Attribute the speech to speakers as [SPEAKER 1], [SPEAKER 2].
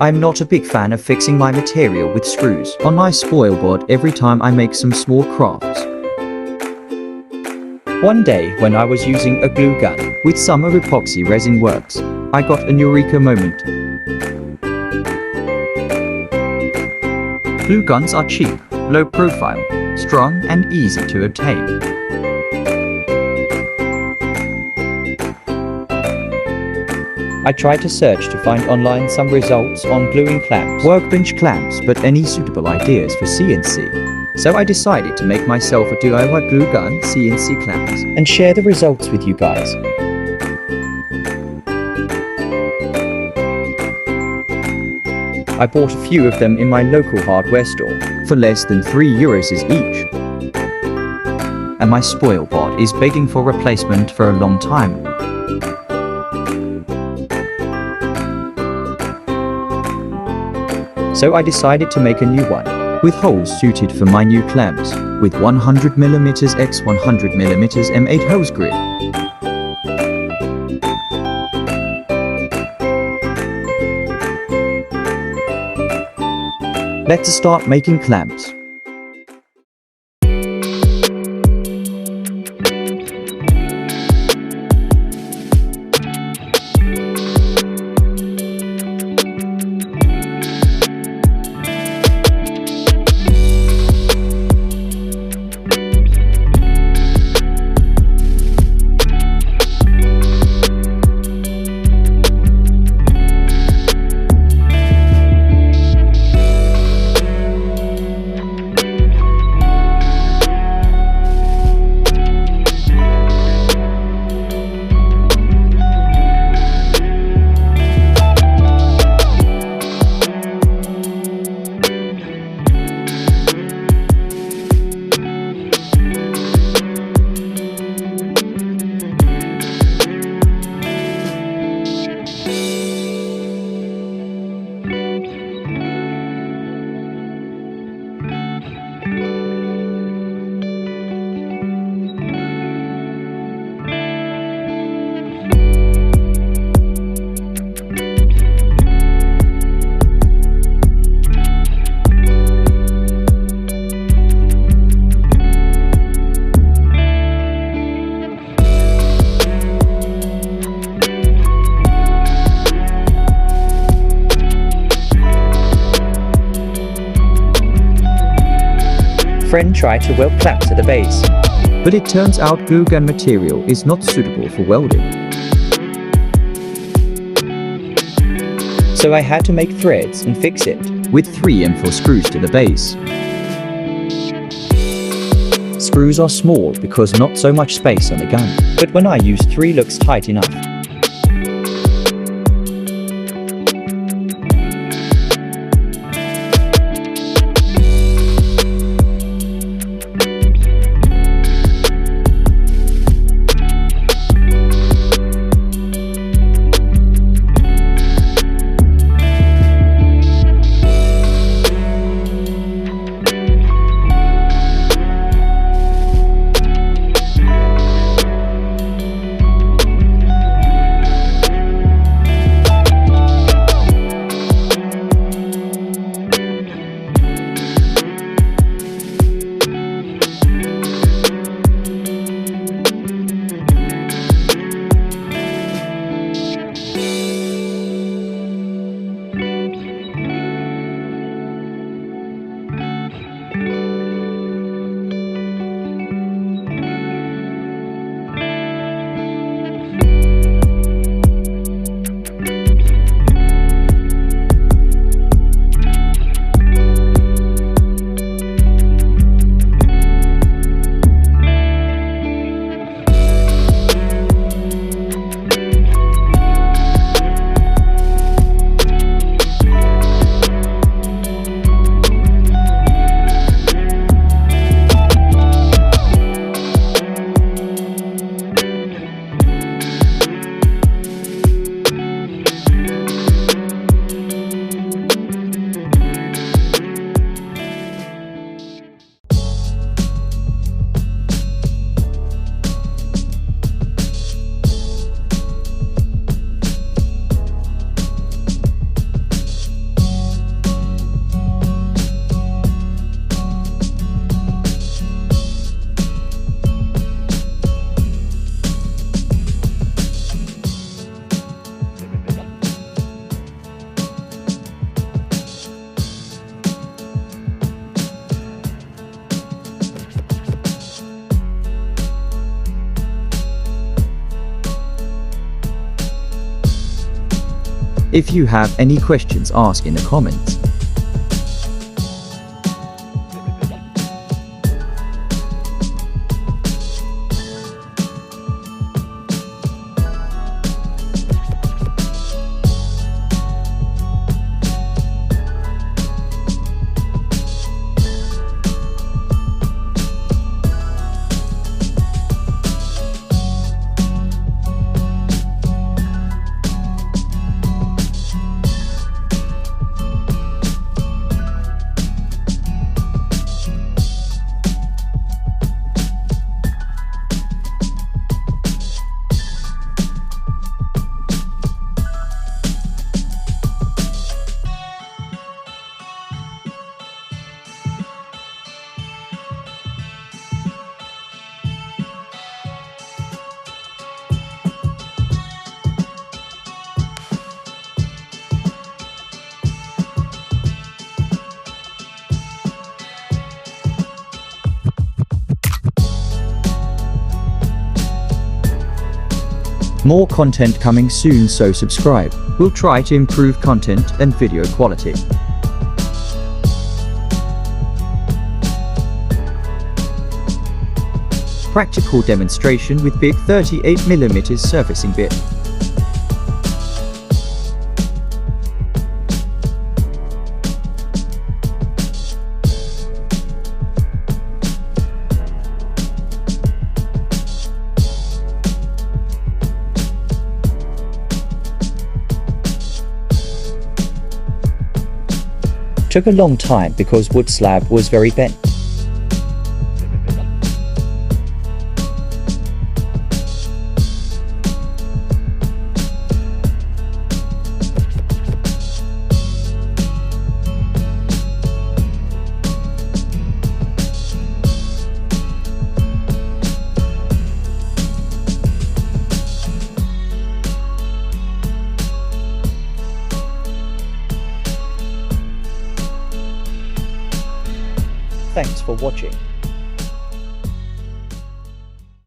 [SPEAKER 1] I'm not a big fan of fixing my material with screws on my spoil board every time I make some small crafts. One day, when I was using a glue gun with some of epoxy resin works, I got an Eureka moment. Glue guns are cheap, low profile, strong and easy to obtain. I tried to search to find online some results on gluing clamps, workbench clamps, but any suitable ideas for CNC. So I decided to make myself a DIY glue gun CNC clamps and share the results with you guys. I bought a few of them in my local hardware store for less than €3 each. And my spoil board is begging for replacement for a long time. So I decided to make a new one, with holes suited for my new clamps, with 100mm x 100mm M8 hose grid. Let's start making clamps. Friend tried to weld clamps at the base, but it turns out glue gun material is not suitable for welding. So I had to make threads and fix it, with 3 M4 screws to the base. Screws are small because not so much space on the gun, but when I use 3 looks tight enough. If you have any questions, ask in the comments. More content coming soon, so subscribe. We'll try to improve content and video quality. Practical demonstration with big 38mm surfacing bit. Took a long time because wood slab was very bent. Thanks for watching.